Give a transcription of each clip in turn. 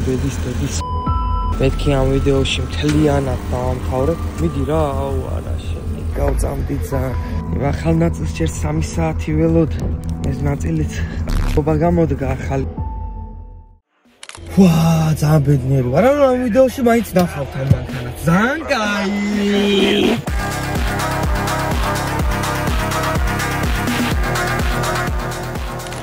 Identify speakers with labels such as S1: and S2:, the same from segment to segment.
S1: ბედის მეთქი ამ ვიდეოში მთლიანად დავამთავრებ. მიდი რა, აუ არა შენი გავწამდი ძალიან. ახალ ნაწილს ჯერ 3 საათი ველოდ. ეს ნაწილიც ხობა გამოდგა ახალი. ვაა, ძალიან ბედნიერი ვარ. რა ამ ვიდეოში მაინც ნახავთ ამ მანქანას. ძალიან კაი.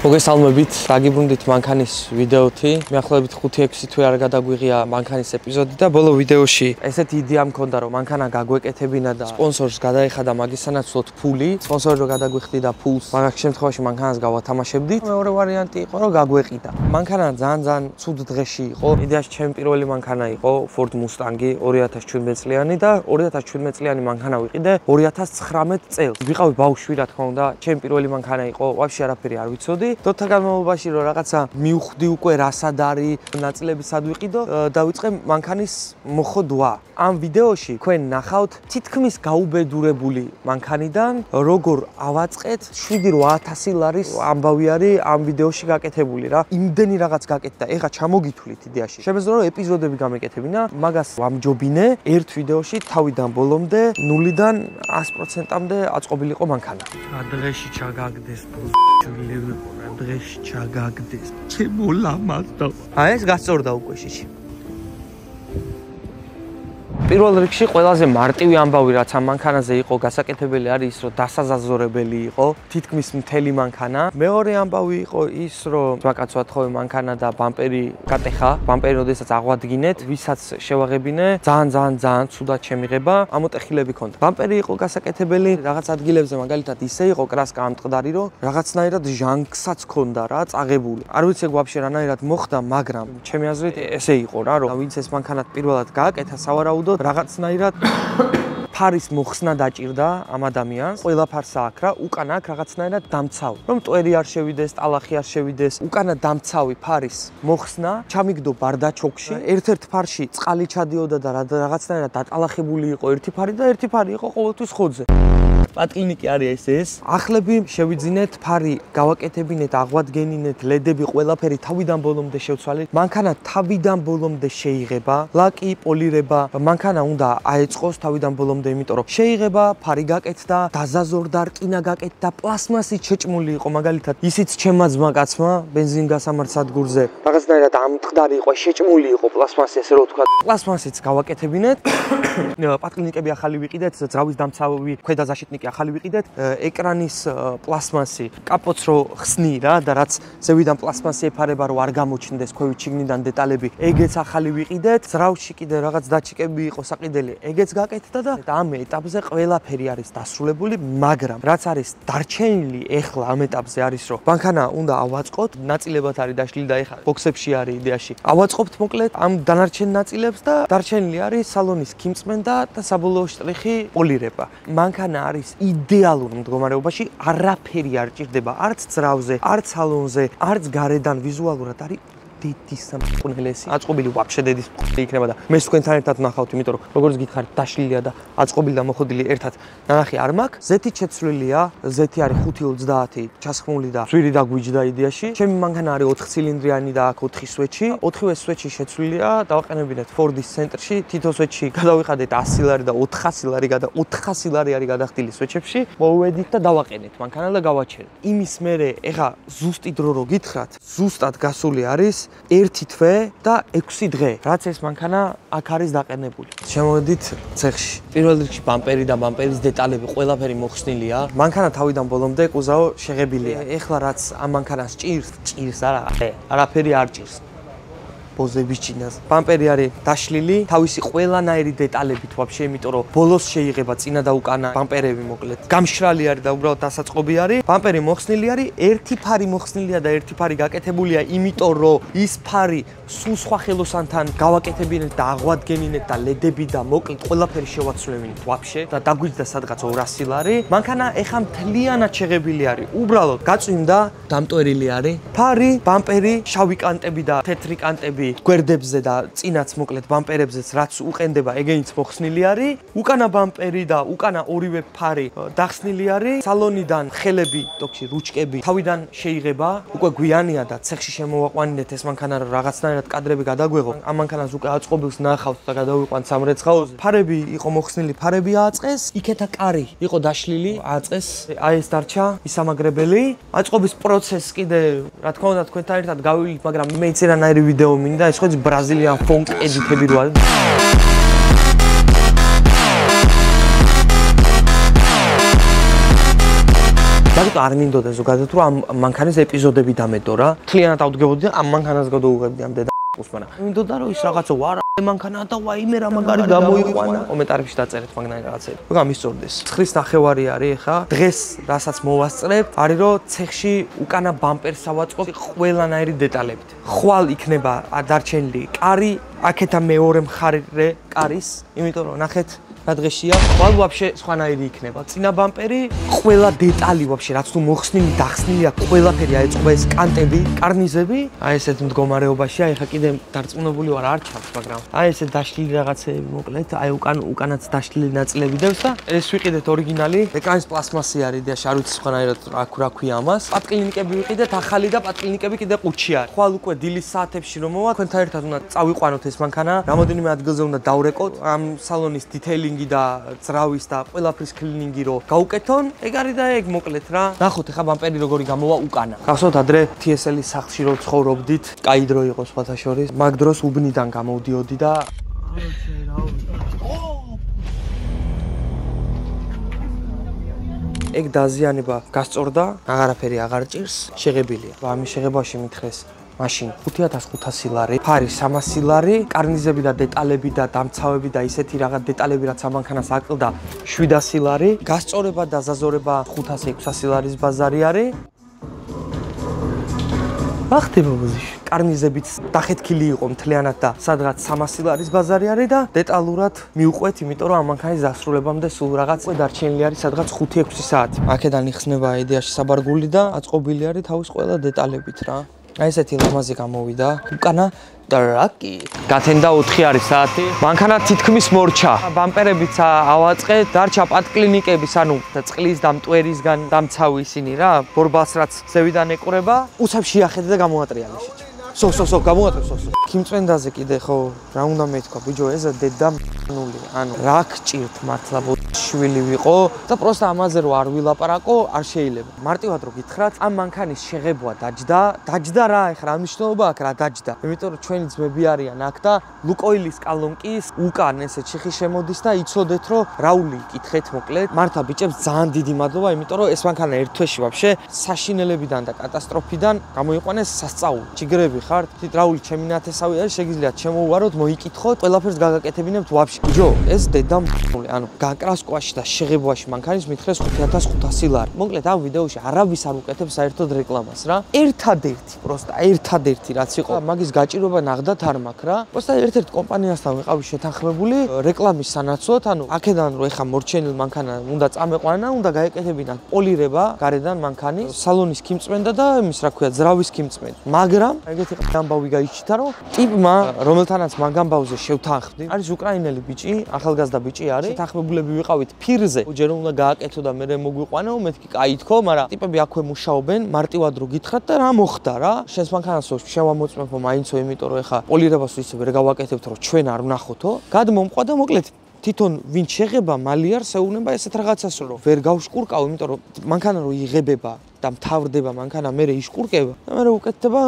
S1: მოგესალმებით, დაგიბრუნდით მანქანის ვიდეოთი. მეახლოებით 5-6 თვე არ გადაგვიღია მანქანის ეპიზოდი და ბოლო ვიდეოში ესეთი იდეა მქონდა, რომ მანქანა გაგვეკეთებინა და სპონსორს გადაეხადა მაგის სანაცვლოდ ფული. სპონსორი რო გადაგვიხდიდა ფულს, მაგ შემთხვევაში მანქანას გავათამაშებდით. მეორე ვარიანტი იყო, რომ გაგვეყიდა. მანქანა ძალიან ცუდ დღეში იყო. იდეაში ჩემი პირველი მანქანა იყო Ford Mustang 2017 წლიანი და 2017 წლიანი მანქანა ვიყიდე 2019 წელს. ვიყავი ბავშვი, რა თქმა უნდა, ჩემი პირველი მანქანა იყო, ვაფშე არაფერი არ ვიცოდი. Tot განმავლობაში რომ რაღაცა მივხვდი უკვე რასად არის, ნაწილები სად ვიყიდო, დავიწყე მანქანის მოხდვა. ამ ვიდეოში თქვენ ნახავთ თითქმის გაუბედურებული მანქანიდან როგორ ავაწყეთ 7-8000 ლარის ამბავი არის ამ ვიდეოში გაკეთებული რა. იმდენი რაღაც გაკეთდა. ეხლა ჩამოგითვლით იდეაში. შემეძლო რომ ეპიზოდები გამეკეთებინა, მაგას ვამჯობინე ერთ ვიდეოში თავიდან ბოლომდე 0-დან 100%-მდე აწყობილიყო მანქანა. დღეში ჩაგაგდეს დღეში ჩაგაგდეს. ჩემო ლამაზო. ეს გასწორდა უკვე შიში. პირველ რიგში ყველაზე მარტივი ამბავი რაც ამ მანქანაზე იყო გასაკეთებელი არის ის რომ დასაზაზორებელი იყო თითქმის მთელი მანქანა. მეორე ამბავი იყო ის რომ ვაკაცო ათხოვე მანქანა და ბამპერი გატეხა. ბამპერი როდესაც აღვადგინეთ, ვისაც შევაღებინე, ძალიან ცუდად შემიღება, ამოტეხილები ქონდა. ბამპერი იყო გასაკეთებელი რაღაც ადგილებზე მაგალითად ისე იყო კრასკა ამტყდარი რომ რაღაცნაირად ჟანგსაც ქონდა რა, წაღებული. არ ვიცი ვაფშე რანაირად მოხდა, მაგრამ ჩემი აზრით ესე იყო რა, რომ ვინც ეს მანქანა პირველად გააკეთა სავარაუდოდ რაღაცნაირად ფარის მოხსნა დაჭირდა ამ ადამიანს. ყველა ფარს აქვს რა, უკან აქვს რაღაცნაირად დამცავი. რომ ტვერი არ შევიდეს, ტალახი არ შევიდეს, უკანა დამცავი ფარის მოხსნა ჩამიგდო ბარდაჩოქში. ერთ-ერთ ფარში წყალი ჩადიოდა და რაღაცნაირად დატალახებული იყო ერთი ფარი და ერთი ფარი იყო ყოველთვის ხოძე. პატკლინიკი არის ეს. ახლები შევიძინეთ, ფარი გავაკეთებინეთ, აღვადგენინეთ, ლედები ყველაფერი თავიდან ბოლომდე შევცვალეთ. მანქანა თავიდან ბოლომდე შეიღება, ლაკი, პოლირება. მანქანა უნდა აეწყოს თავიდან ბოლომდე, იმიტომ რომ შეიღება, ფარი გაკეთდა, დაზაზორდა, რკინა გაკეთდა, პლასმასით შეჭმული იყო, მაგალითად, ისიც ჩემმა ძმა კაცმა ბენზინგასამართ სადგურზე. რაღაცნაირად ამტყდარი იყო, შეჭმული იყო პლასმასი, ასე რომ ვთქვა. პლასმასით გავაკეთებინეთ. პატკლინიკები ახალი ვიყიდეთ, ძრავის დამცავი, ქვედა ზაშიტნიკი ახალი ვიყიდეთ, ეკრანის პლასმასი, კაპოტს რო ხსნი რა და რაც ზევიდან პლასმასი ეფარება რომ არ გამოჩნდეს ქვევით შიგნიდან დეტალები, ეგეც ახალი ვიყიდეთ. ძრავში კიდე რაღაც დაჩიკები იყო საყიდელი, ეგეც გაკეთდა და ამ ეტაპზე ყველაფერი არის დასრულებული, მაგრამ რაც არის დარჩენილი ეხლა ამ ეტაპზე არის რომ მანქანა უნდა ავაწყოთ, ნაწილებად არის დაშლილი და ეხლა ბოქსებში არის იდეაში. ავაწყობთ მოკლედ ამ დანარჩენ ნაწილებს და დარჩენილი არის სალონის ქიმწმენდა და საბოლოო შტრიხი პოლირება. მანქანა არის იდეალურ მდგომარეობაში, არაფერი არ ჭირდება, არც ძრავზე, არც სალონზე, არც გარედან ვიზუალურად არის დიდი სამყნელესი. აწყობილი ვაფშე დედის იქნება და მე თქვენთან ერთად ნახავთ, იმიტომ რომ როგორც გითხარით, დაშლილია და აწყობილი და მოხდილი ერთად ნახი არ მაქვს. ზეთით შეცვლილია, ზეთი არის 5-30 ჩასხმული და ძვირი დაგვიჯდა იდეაში. ჩემი მანქანა არის 4 ცილინდრიანი და აქ 4 სვეჩი. 4-ვე სვეჩი შეცვლილია, დავაყენებინეთ Ford-ის ცენტრში, თითო სვეჩი გადავიხადეთ 100 ლარი და 400 ლარი არის გადახდილი სვეჩებში. მოვედით და დავაყენეთ მანქანა და გავაჩერეთ. იმის მერე ეხა ზუსტი დრო რო გითხრათ, ზუსტად გასული არის 1 თვე და 6 დღე, რაც ეს მანქანა აქ არის დაყენებული. შემოვედით ცეხში. პირველ რიგში ბამპერი და ბამპერის დეტალები ყველაფერი მოხსნილია. მანქანა თავიდან ბოლომდე კუზაო შეღებილია. ეხლა რაც ამ მანქანას ჭირს არა, არაფერი არ ჭირს. ბოზების ჩინას. ბამპერი არის დაშლილი, თავისი ყველანაირი დეტალებით ვაფშე, იმიტომ რომ ბოლოს შეიღება წინა და უკანა ბამპერები მოკლედ. გამშრალი არის და უბრალოდ დასაწყობი არის. ბამპერი მოხსნილი არის, ერთი ფარი მოხსნილია და ერთი ფარი გაკეთებულია, იმიტომ რომ ის ფარი სულ სხვა ხელოსანთან გავაკეთებინეთ და აღვადგენინეთ და ლედები და მოკლედ ყველაფერი შევაცვლევინეთ ვაფშე და დაგვიჯდა სადღაც 200 ლარი. მანქანა ეხა მთლიანად შეღებილი არის. უბრალოდ გაწვიმდა, დამტვერილი არის. ფარი, ბამპერი, შავი კანტები და თეთრი კანტები გვერდებზე და წინაც მოკლედ ბამპერებზეც რაც უყენდება, ეგენიც მოხსნილი არის. უკანა ბამპერი და უკანა ორივე ფარი დახსნილი არის. სალონიდან ხელები, ტოქში რუჩკები თავიდან შეიღება. უკვე გვიანია და ცეხში შემოვაყვანინეთ ეს მანქანა რაღაცნაირად სხვანაირად კადრები გადაგვეღო. ამ მანქანას უკვე აწყობილს ნახავთ და გადავიყვანთ სამრეცხაოზე. ფარები იყო მოხსნილი, ფარები ააწყეს, იქეთა კარი იყო დაშლილი, ააწყეს. აი ეს დარჩა ისამაგრებელი. აწყობის პროცესს კიდე რა თქმა უნდა თქვენთან ერთად გავივით, მაგრამ მე წერანაირი ვიდეო მინდა, ეს ხო ის ბრაზილიან ფონკ ედიტები როა. მაგიტო არ მინდოდა ზოგადად რომ ამ მანქანის ეპიზოდები დამედო რა. თლიანად ავდგებოდი და ამ მანქანას გადავუღებდი ამ დედას მარა. მინდოდა რომ ის რაღაცა ვარა მანქანა და ვაიმე რა მაგარი გამოიყვანა. კომენტარებში დაწერეთ მაგნაი რაღაცები. რომ გამისწორდეს. 9:30 არის ახლა. დღეს რასაც მოვასწრებ, არის რომ ცეხში უკანა ბამპერს ავაწყობ ყველანაირი დეტალებით. ხვალ იქნება დარჩენილი კარი, აქეთა მეორე მხარე კარის, იმიტომ რომ ნახეთ რა დღეშია, ხვალ ვაფშე სხვანაირი იქნება. წინა ბამპერი, ყველა დეტალი ვაფშე, რაც თუ მოხსნილი, დახსნილი აქვს, ყველაფერი აეწყობა ეს კანტები, კარნიზები. აი ესეთ მდგომარეობაში, აი ხა კიდე დარწმუნებული ვარ, არ ჩავს, მაგრამ აი ესეთ დაშლილი რაღაცეები მოკლედ, აი უკანაც დაშლილი ნაწილები დევს და ეს ვიყიდეთ ორიგინალი. ეკრანის პლასმასი არის და არ ვიცი სხვანაირად რა ქვია ამას. პატკლინიკები ვიყიდეთ ახალი და პატკლინიკები კიდე ყუთში არის. ხვალ უკვე დილის საათებში რომ მოვა, თქვენთან ერთად უნდა წავიყვანოთ ეს მანქანა. რამოდენიმე ადგილზე უნდა დავრეკოთ ამ სალონის დიტეილინგი და ძრავის და ყველაფრის კლინინგი რო გაუკეთონ, ეგ არის და ეგ მოკლედ რა. ნახოთ ახლა ბამპერი როგორი გამოვა უკანა. გახსოვთ ადრე TSL-ის სახლში რო ცხოვრობდით, კაი დრო იყო სხვათა შორის. მაგ დროს უბნიდან გამოვდიოდი და ეგ დაზიანება გასწორდა, აღარაფერი აღარ ჭირს, შეღებილია. ამის შეღებაში მithres მაშინ 5500 ლარი, ფარი 300 ლარი, კარნიზები და დეტალები და დამცავები და ისეთი რაღაც დეტალები რაც ამანქანას აკლდა 700 ლარი, გასწორება და დაზაზორება 500-600 ლარის ბაზარი არის. ახტება ბოზიში. კარნიზებიც დახეთქილი იყო მთლიანად და სადღაც 300 ლარის ბაზარი არის და დეტალურად მიუყვეთ, იმიტომ რომ ამ მანქანის დასრულებამდე სულ რაღაც დარჩენილი არის სადღაც 5-6 საათი. აქედან იხსნება იდეაში საბარგული და აწყობილი არის თავის ყველა დეტალებით რა. აი ესეთი ლამაზი გამოვიდა. უკანა ტრაკი. გათენდა 4 არის საათი. მანქანა თითქმის მორჩა. ბამპერებიც ავაწყე, დარჩა პატკლინიკების, ანუ წყლის და მტვერისგან დამცავი ისინი რა. ბორბალს რაც ზევიდან ეყურება, უცებ შეახედე და გამოატრიალე შეჭა. სო, გამოატრევ სო. ქიმწვენდაზე კიდე ხო, რა უნდა მეთქვა, ბიჭო, ეს დედა ნული. ანუ რა გჭირთ მართლა შვილი ვიყო და პროსტა ამაზე რო არ ვილაპარაკო, არ შეიძლება. მარტივად რო გითხრათ, ამ მანქანის შეღებვა დაჯდა რა, ეხლა რა მნიშვნელობა აქვს რა დაჯდა. იმიტომ რომ ჩვენი ძმები არიან აქ და ლუკოილის კალონკის უკან ესე ჩიხი შემოდის და იცოდეთ რომ რაული იკითხეთ მოკლედ. მართლა ბიჭებს ძალიან დიდი მადლობა, იმიტომ რომ ეს მანქანა ერთ თვეში ვაფშე საშინელებიდან და კატასტროფიდან გამოიყვანეს სასწაული. ჩიგრები ხართ, რაული ჩემი ნათესავი არის, შეგიძლიათ შემოვუაროთ, მოიკითხოთ, ყველაფერს გაგაკეთებინებთ ვაფშე. ბიჭო, ეს დედა მ***ული, ანუ გაკრასკვაში და შეღებვაში მანქანის მithres 5500 ლარი. მოკლედ ამ ვიდეოში არავის არ უკეთებს საერთოდ რეკლამას რა. ერთადერთი რაც იყო, მაგის გაჭირვება ნახდათ არ მაქვს რა. პროსტა ერთ-ერთ კომპანიასთან ვიყავი შეთანხმებული რეკლამის სანაცვლოდ, ანუ აქედან რო ეხა მორჩენილ მანქანა უნდა წამეყვანა, უნდა გაეკეთებინათ პოლირება გარედან მანქანის, სალონის ქიმწვენდა და იმის რა ქვია, ძრავის ქიმწვენდა. მაგრამ ეგეთი ამბავი გაიჩიტა რომ ტიპმა, რომელთანაც მაგ ამბავზე შევთანხმდი, არის უკრაინელი ბიჭი, ახალგაზრდა ბიჭი არის. შეთანხმებულები ვიყავით ფირზე, ჯერ უნდა გააკეთო და მე მოგვიყვანო, მეთქი კაი თქო, მაგრამ ტიპები აქვე მუშაობენ, მარტივად რო გითხრათ და რა მოხდა რა. შენს მანქანას შევამოწმებო მაინცო, იმიტომ რომ ეხა პოლირებას ისე ვერ გავაკეთებთ, რომ ჩვენ არ ვნახოთო. გადმომყვა და მოკლედ თვითონ ვინ შეღება მალი არ შეუნება ესეთ რაღაცას რომ ვერ გავშკურკავ, იმიტომ რომ მანქანა რო იღებება და მთავრდება მანქანა მე იშკურკება და მე უკეთდება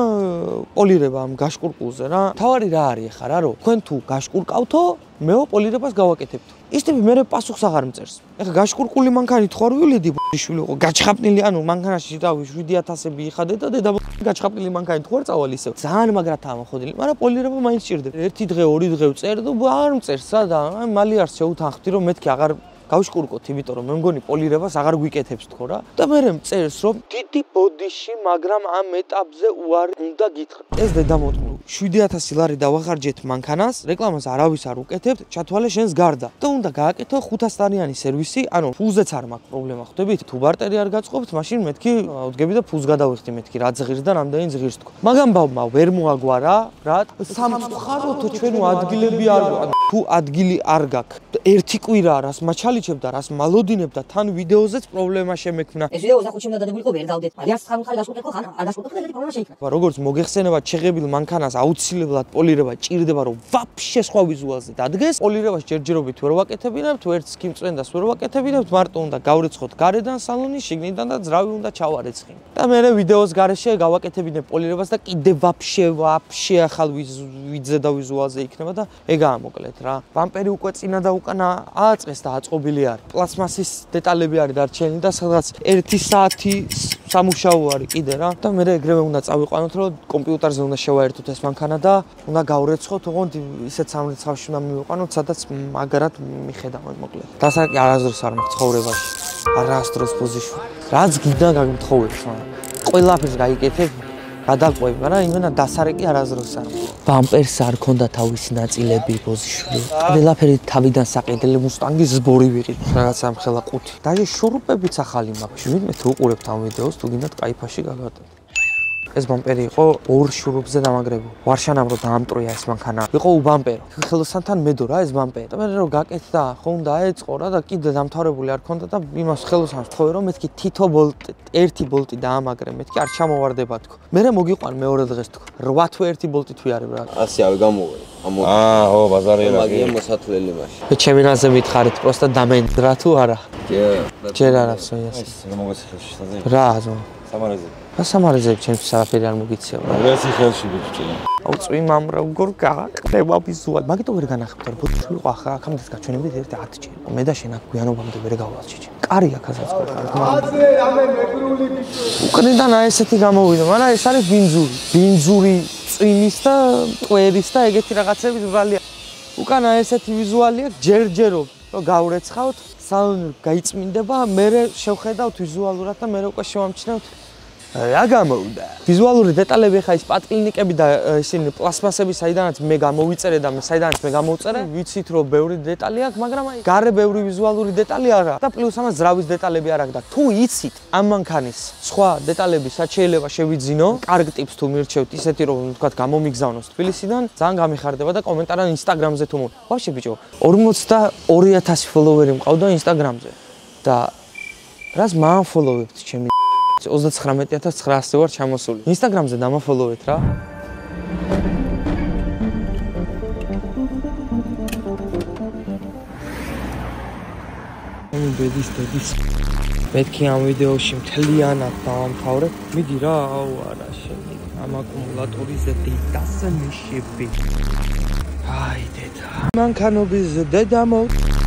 S1: პოლირება ამ გაშკურკულზე რა. თავარი რა არის ახლა რა, რომ თქვენ თუ გაშკურკავთო, მეო პოლირებას გავაკეთებთ. ის ტიპი მე პასუხს აღარ მწერს. ეხლა გაშკურკული მანქანით ხო არ ვივლედი ბიშვილი იყო, გაჩხაპნილი, ანუ მანქანაში და 7000-ები იხადე და დედა გაჩხაპნილი მანქანით ხო არ წავალ ისევ. ძალიან მაგრათაა მოხდილი, მაგრამ პოლირება მაინც სჭირდება. ერთი დღე, ორი დღე წერ და არ მწერს რა და აი მალი არ შევთანხმდი რომ მეთქი აღარ გავშკურკოთ, იმიტომ რომ მე მგონი პოლირებას აღარ გვიკეთებს თქო რა. და მე მწერს რომ დიდი ბოდიში, მაგრამ ამ ეტაპზე უარი უნდა გითხრა. ეს დედამოტყული 7000 ლარი დავახარჯეთ მანქანას, რეკლამას არავის არ უკეთებთ, ჩათვალე შენს გარდა. და უნდა გააკეთო 500 ლარიანი სერვისი, ანუ ფულზეც არ მაქვს პრობლემა, ხვდებით? თუ ბარტერი არ გაწყობთ, მაშინ მეთქი ავდგები და ფულს გადავიხდი მეთქი, რა ზღირს და რამდენი ზღირს თქო. მაგამ ბავმა ვერ მოაგვარა, რა? სამწუხაროთო ჩვენო ადგილები არ გვაქვს. თუ ადგილი არ გაქვს, ერთი კვირა რას მაჩალიჩებ და რას მალოდინებ და თან ვიდეოზეც პრობლემა შემექმნა.
S2: ეს ვიდეო ზახუჩი უნდა დადებულიყო ვერ დავდეთ. არიან ხან ხარ გასკუთე ხო ხან არ გასკუთე და პრობლემა შეიქმნა.
S1: როგორც მოგეხსენება შეღებილ მანქანას მანქანას აუცილებლად პოლირება ჭირდება, რომ ვაფშე სხვა ვიზუალზე დადგეს. პოლირებას ჯერჯერობით ვერ ვაკეთებინებთ, ვერც კიმწვენდას ვერ ვაკეთებინებთ, მარტო უნდა გავრეცხოთ გარედან სალონის, შიგნიდან და ძრავი უნდა ჩავარეცხი. და მე ვიდეოს გარეშე გავაკეთებინებ პოლირებას და კიდე ვაფშე ახალ ვიძე და ვიზუალზე იქნება და ეგაა მოკლედ რა. ბამპერი უკვე წინა და უკანა ააწყეს და აწყობილი არის. პლასმასის დეტალები არის დარჩენილი და სადღაც 1 საათი სამუშაო არის კიდე რა. და მე ეგრევე უნდა წავიყვანოთ, რომ კომპიუტერზე უნდა შევაერთოთ ეს მანქანა და უნდა გავრეცხოთ, ოღონდ ისეთ სამრეცხავში უნდა მივიყვანოთ, სადაც მაგრად მიხედავთ მოკლედ. დასაკი არასდროს არ მაქვს ცხოვრებაში. არასდროს პოზიში. რაც გინდა გაგმთხოვებს, მაგრამ ყველაფერს გაიკეთებ, გადაყვები, მაგრამ იმენა დასარეკი არასდროს არ. ბამპერს არ ქონდა თავისი ნაწილები პოზიში. ყველაფერი თავიდან საყიდელი მუსტანგის ზბორი ვიყიდ, რაღაც ამ ხელა ყუთი. დაჟე შურუპებიც ახალი მაქვს. ვინმე თუ უყურებთ ამ ვიდეოს, თუ გინდათ кайფაში გაგატაროთ. ეს ბამპერი იყო 2 შურუპზე დამაგრებული. ვარშანამ რო დაამტროია ეს მანქანა. იყო უბამპერო. ხელოსანთან მედო რა ეს ბამპერი. და მე რო გაკეთდა, ხო უნდა აეწყო რა და კიდე დამთავრებული არ ქონდა და იმას ხელოსანს თხოვე რომ მეთქი თითო ბოლტი, 1 ბოლტი დაამაგრე, მეთქი არ ჩამოვარდება თქო. მერე მოგიყვან მეორე დღეს თქო. 8 თვე 1 ბოლტი თვი არის რა.
S2: ასე ავი გამოვე.
S1: ო ბაზარია.
S2: მაგია მოსათვლელი მაშინ.
S1: მე ჩემი ნაზე მითხარით, პროსტა დამენდრა თუ არა? ჯერ არა სოიას.
S2: ეს მოგეცი ხელში სადე?
S1: რა აზო?
S2: სამარეზე.
S1: სამარეზები ჩემთვის არაფერი არ მოგიცია.
S2: მოგეცი ხელში ბიჭი.
S1: აუ წვი მამრა უგორ გაყდება ვიზუალ. მაგიტო ვერ განახებდა რომ ბოთლი ყო ახლა აქამდეც გაჩვენებით 10 ჯერ. მე და შენ აქ გვიანობამდე ვერ გავალჩიჩი. კარი აქასაც ყო. აზე ამე მეგრული ბიჭო. უკნიდან აი ესეთი გამოვიდა, მაგრამ ეს არის ბინძური წვიმის და ტვერის და ეგეთი რაღაცების ბრალია. უკანა ესეთი ვიზუალი აქვს ჯერჯერობ რომ გავრეცხავთ, სალონი გაიწმინდება, მე შევხედავთ ვიზუალურად და მე უკვე შევამჩნევთ რა გამოვიდა. ვიზუალური დეტალები ხა ის პატკლინიკები და ისინი პლასმასები საიდანაც მე გამოვიწერე და საიდანაც მე გამოვწერე, ვიცით რომ ბევრი დეტალი აქვს, მაგრამ აი გარე ბევრი ვიზუალური დეტალი არა და პლუს ამას ძრავის დეტალები არ აქვს და თუ იცით ამ მანქანის სხვა დეტალები რაც შეიძლება შევიძინო, კარგ ტიპს თუ მირჩევთ ისეთი რომ თქვა გამომიგზავნოს თბილისიდან, ძალიან გამიხარდება და კომენტარად ინსტაგრამზე თუ მო. ვაფშე ბიჭო, 42000 ფოლოვერი მყავდა ინსტაგრამზე და რას მაანფოლოვებთ ჩემი 39900 ვარ ჩამოსული. ინსტაგრამზე დამაფოლოვეთ რა. ბედის მეთქი ამ ვიდეოში მთლიანად დავამთავრებ. მიდი რა, აუ არა შენი ამ აკუმულატორის დასანიშები. აი დედა. მანქანობის დედამო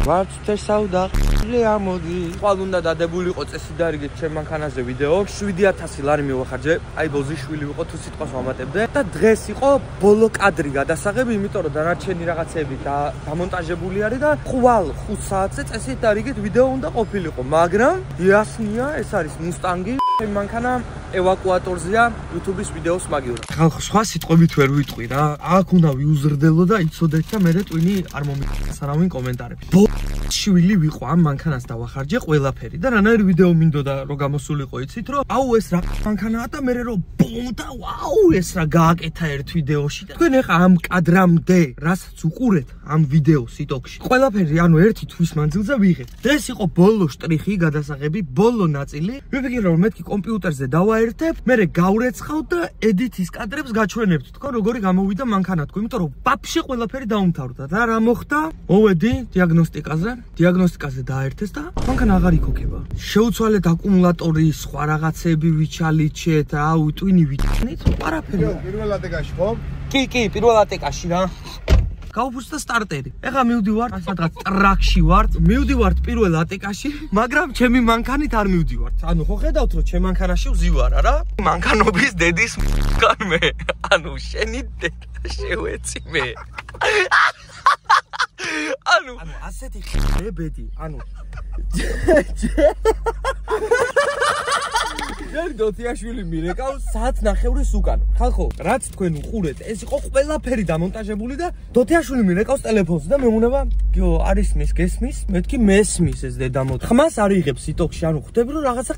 S1: ვარც თესავდა ამოდი. ყვალ უნდა დადებული იყო წესი დაარიგეთ ჩემ მანქანაზე ვიდეო. 7000 ლარი მივახარჯე. აი ბოზიშვილი ვიყო თუ სიტყვას ვამატებდე და დღეს იყო ბოლო კადრი გადასაღები, იმიტომ რომ დანარჩენი რაღაცები დამონტაჟებული არის და ყვალ 5 საათზე წესით დაარიგეთ ვიდეო უნდა ყოფილიყო, მაგრამ იასნია, ეს არის მუსტანგი. ჩემ მანქანა ევაკუატორზეა YouTube-ის ვიდეოს მაგივრად. ხალხო სხვა სიტყვებით ვერ ვიტყვი რა. აქ უნდა ვიუზრდელო და იცოდეთ და მე ტვინი არ მომიწევს არავინ კომენტარებში. შვილი ვიყო ამ მანქანას დავახარჯე ყველაფერი და რანაირი ვიდეო მინდოდა რომ გამოსულიყო იცით რომ აუ ეს რა მანქანაა და მე რომ ბუმ და ვაუ ეს რა გააკეთა ერთ ვიდეოში და თქვენ ეხა ამ კადრამდე რასაც უყურეთ ამ ვიდეოს TikTok-ში ყველაფერი ანუ ერთი თვის მანძილზე ვიღეთ. დღეს იყო ბოლო შტრიხი გადასაღები, ბოლო ნაწილი. ვიფიქრე რომ მეთქი კომპიუტერზე დავაერთებ, მე გავრეცხავ და ედიტის კადრებს გაჩვენებთ. თქო როგორი გამოვიდა მანქანა თქო, იმიტომ რომ ვაფშე ყველაფერი დაუმთავრდა და რა მოხდა? მოვედი დიაგნოსტიკაზე დაერთეს და მანქანა აღარ იქოქება. შეუცვალეთ აკუმულატორი, სხვა რაღაცები ვიჩალიჩეთ, აუ ტვინი ვიჩნით, არაფერი.
S3: პირველ ატეკაში ხო?
S1: კი, პირველ ატეკაში რა. გავუფუსდა სტარტერი. ეხლა მივდივართ სადღაც ტრაქში ვართ. მივდივართ პირველ ატეკაში, მაგრამ ჩემი მანქანით არ მივდივართ. ანუ ხო ხედავთ რომ ჩემ მანქანაში ვზივარ არა? მანქანობის დედის მანქანმე. ანუ შენი დედა შევეცი მე. ანუ ასეთი ხებედი, ანუ ჯერ დოთიაშვილი მირეკავს საათ ნახევრის უკან. ხალხო, რაც თქვენ უყურეთ, ეს იყო ყველაფერი დამონტაჟებული და დოთიაშვილი მირეკავს ტელეფონზე და მე მგონება, გიო, არის მის გესმის, მეთქი მესმის ეს დედამო. ხმას არ იღებს TikTok-ში, ანუ ხვდები რომ რაღაცა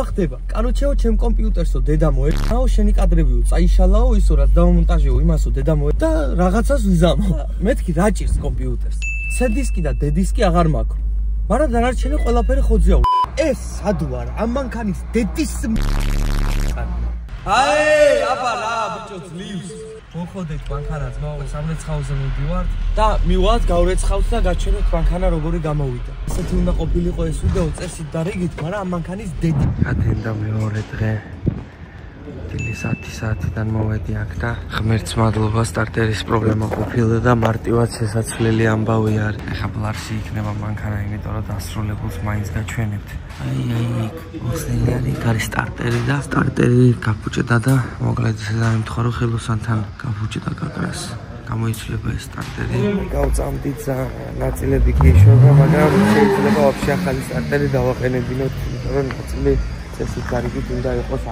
S1: ხდება. კანოჩეო ჩემ კომპიუტერსო დედამო, აო შენი კადრებიო, წაიშალაო ისო რაც დამონტაჟეო იმასო დედამო და რაღაცას ვიზამო. მეთქი რა ჭირს კომპიუტერს? C-დისკი და D-დისკი აღარ მაქვს. მაგრამ დანარჩენი ყველაფერი ხოძია. ეს სად ვარ? ამ მანქანის დედის აი, აბა რა ბიჭო ძლივს. მოხოდეთ მანქანა ძმაო, სამრეცხაოზე მივდივართ და მივალთ გავრეცხავთ და გაჩვენოთ მანქანა როგორი გამოვიდა. ესეთი უნდა ყოფილიყო ეს ვიდეო, წესით და რიგით, მაგრამ ამ მანქანის დედი. გადენდა მეორე დღე. 10 საათიდან მოვედი აქ და ღმერთს მადლობა, სტარტერის პრობლემა ყოფილა და მარტივად შესაძლებელი ამბავი არის. ეხლა ბლარში იქნება მანქანა, იმიტომ რომ დასრულებულს მაინც გაჩვენებთ. აი, მოსწრილი არის კარი სტარტერი და სტარტერი გაფუჭდა და მოკლედ ზამთხვარ რომ ხელოსანთან გაფუჭდა კაკრას. გამოიცვლება ეს სტარტერი. გავწამდით ნაწილები კი ეშვება, მაგრამ შეიძლება ვაფშე ახალი სტარტერი დავაყენებინოთ, იმიტომ რომ ნაწილი წესით გარიგით უნდა იყოს.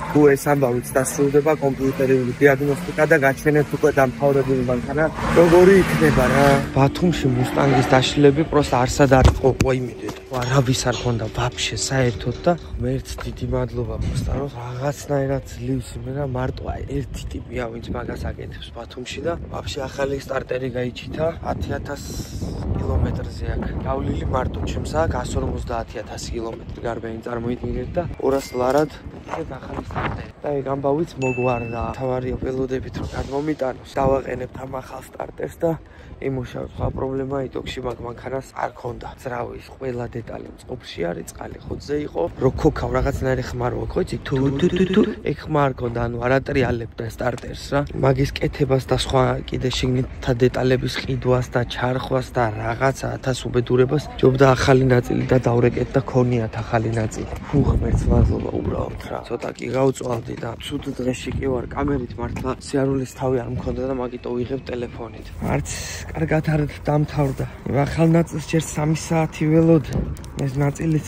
S1: თუ ეს ამბავიც დასრულდება, კომპიუტერული დიაგნოსტიკა და გაჩვენებთ უკვე დამთავრებული მანქანა როგორი იქნება რა. ბათუმში მუსტანგის დაშლები პროსტა არსად არ იყო, იმედეთ. არავის არ ქონდა ვაფშე საერთოდ და ღმერთს დიდი მადლობა პროსტა რომ რაღაცნაირად ძლივს იმენა მარტო აი ერთი ტიპია ვინც მაგას აკეთებს ბათუმში და ვაფშე ახალი სტარტერი გაიჩითა 10,000 კილომეტრზე აქ. გავლილი მარტო ჩემს აქ 150,000 კილომეტრი გარბენი წარმოიდგინეთ და 200 ლარად ეს ახალი სტარტერი. და ეგ ამბავიც მოგვარდა. თავარია ველოდებით რომ გადმომიტანოს. დავაყენებთ ამ ახალ სტარტერს და იმუშავებს. სხვა პრობლემა იტოქში მაგ მანქანას არ ქონდა. ძრავის ყველა დეტალი მწყობში არის, წყალი ხოთზე იყო. რო ქოქავ რაღაცნაირი ხმაროა, ხო იცი? თუ ეგ ხმარ ქონდა, ანუ არ ატრიალებდა სტარტერს რა. მაგის კეთებას და სხვა კიდე შიგნითა დეტალების ყიდვას და ჩარხვას და რაღაცა 1000 უბედურებას ჯობდა ახალი ნაწილი და დავრეკეთ და ქონიათ ახალი ნაწილი. ფუ ღმერთს მადლობა უბრალოდ რა. ცოტა კი გავწვალდი და ცუდ დღეში კი ვარ. კამერით მართლა სიარულის თავი არ მქონდა და მაგიტო ვიღებ ტელეფონით. არც კარგად არ დამთავრდა. ახალ ნაწილს ჯერ 3 საათი ველოდი. ეს ნაწილიც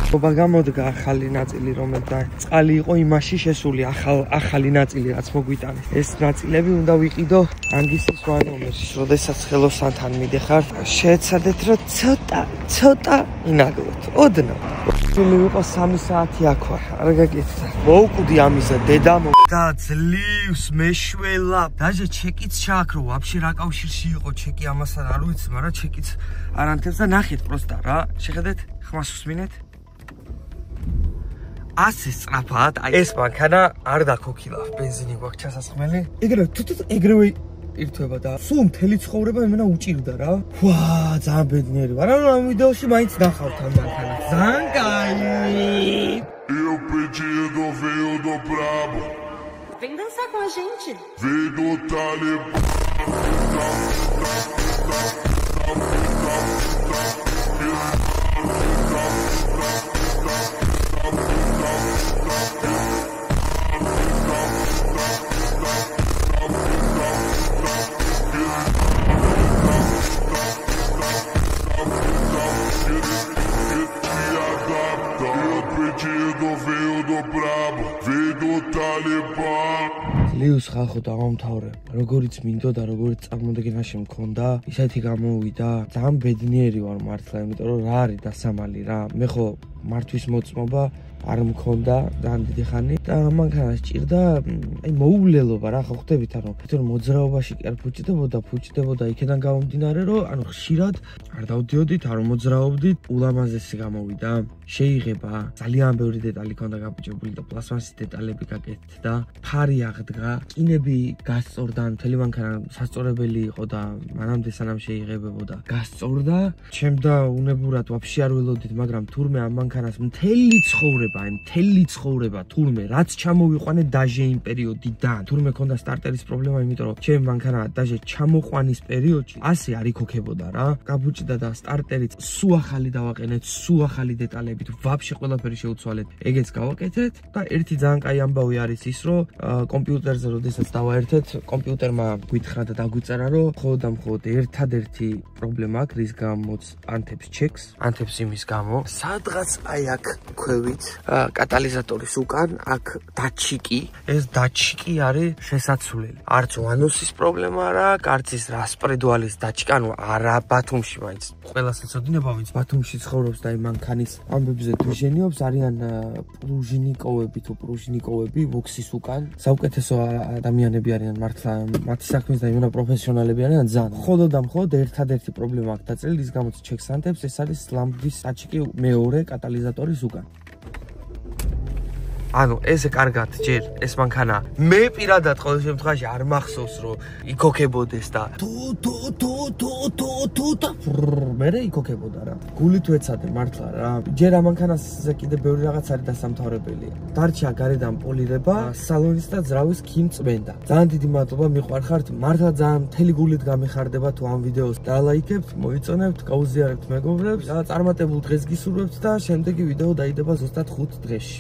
S1: ხობა გამოდგა ახალი ნაწილი რომელიც და წყალი იყო იმაში შესული ახალი ნაწილი რაც მოგვიტანეს. ეს ნაწილები უნდა ვიყიდო ანგისის ვანომერში. როდესაც ხელოსანთან მიდეხარ, შეეცადეთ რომ ცოტა ინაგლოთ. ოდნავ. ვიყო 3 საათი აქ ვარ. არ გაგეცდა. მოუკვდი ამისა დედამო და ძლივს მეშველა. დაჟე ჩეკიც ჩააქრო, ვაფშე რა კავშირში იყო ჩეკი ამასთან არ ვიცი, მაგრამ ჩეკიც არ ანთებს და ნახეთ პროსტა რა. შეხედეთ, ხმას უსმინეთ. ასე სწრაფად, აი ეს მანქანა არ დაქოქილა. ბენზინი გვაქვს ჩასასხმელი. ეგრევე ირთვება და სულ მთელი ცხოვრება იმენა უჭირდა რა. ვა, ძალიან ბედნიერი ვარ. ანუ ამ ვიდეოში მაინც ნახავთ ამ მანქანას. ძალიან კაი.
S3: Eu pedi do veio do brabo.
S4: Vem dançar com a gente.
S3: Veio do Talibã.
S1: ლიუს ხალხო დავამთავრე. როგორიც მინდოდა, როგორიც წარმოდგენაში მქონდა, ისეთი გამოვიდა. ძალიან ბედნიერი ვარ მართლა, იმიტომ რომ რა არის დასამალი რა. მე ხო მართვის მოწმობა არ მქონდა ძალიან დიდი ხანი და მანქანას ჭირდა აი მოუვლელობა რა ხო ხვდებით ანუ თვითონ მოძრაობაში კი არ ფუჭდებოდა იქიდან გამომდინარე რომ ანუ ხშირად არ დავდიოდით არ მოძრაობდით ულამაზესი გამოვიდა შეიღება ძალიან ბევრი დეტალი ქონდა გაფუჭებული და პლასმასის დეტალები გაკეთდა ფარი აღდგა კინები გასწორდა მთელი მანქანა სასწორებელი იყო და მანამდე სანამ შეიღებებოდა გასწორდა ჩემდა უნებურად ვაფშე არ ველოდით მაგრამ თურმე ამ მანქანას მთელი ცხოვრება თურმე რაც ჩამოვიყვანე დაჟე იმ პერიოდიდან თურმე ქონდა სტარტერის პრობლემა იმიტომ რომ ჩემი მანქანა დაჟე ჩამოყვანის პერიოდში ასე არ იქოქებოდა რა გაბუჭდა და სტარტერიც სულ ახალი დავაყენეთ სულ ახალი დეტალებით ვაფშე ყველაფერი შეუცვალეთ ეგეც გავაკეთეთ და ერთი ძალიან კაი ამბავი არის ის რომ კომპიუტერზე როდესაც დავაერთეთ კომპიუტერმა გვითხრა და დაგვიწერა რომ მხოლოდ ერთადერთი პრობლემა აქვს რის გამოც ანთებს ჩეკს ანთებს იმის გამო სადღაც აი აქ ქვევით კატალიზატორის უკან აქ დაჩიკი ეს დაჩიკი არის შესაცვლელი არც ვანოსის პრობლემა არა არც ის რასპრედვალის დაჩიკი ანუ არა ბათუმში მაინც ყველას ეცოდინება ვინც ბათუმში ცხოვრობს და იმ მანქანის ამბებზე თვიჟენიობს არიან პრუჟნიკოვები ვოქსის უკან საუკეთესო ადამიანები არიან მართლა მათი საქმის და იმენა პროფესიონალები არიან ძალიან მხოლოდ ერთადერთი პრობლემა აქვს დაწერილი ის გამოც ჩეკს ანთებს ეს არის ლამბის დაჩიკი მეორე კატალიზატორის უკან ანუ ესე კარგად ჯერ ეს მანქანა მე პირადად ყოველ შემთხვევაში არ მახსოვს რომ იქოქებოდეს და თუ მერე იქოქებოდა რა. გულით ვეცადე მართლა რა. ჯერ ამ მანქანაზე კიდე ბევრი რაღაც არის დასამთავრებელია. დარჩა გარედან პოლირება, სალონის და ძრავის ქიმწმენდა. ძალიან დიდი მადლობა მიყვარხართ. მართლა ძალიან მთელი გულით გამიხარდება თუ ამ ვიდეოს დალაიქებთ, მოიწონებთ, გაუზიარებთ მეგობრებს. რა წარმატებულ დღეს გისურვებთ და შემდეგი ვიდეო დაიდება ზუსტად 5 დღეში.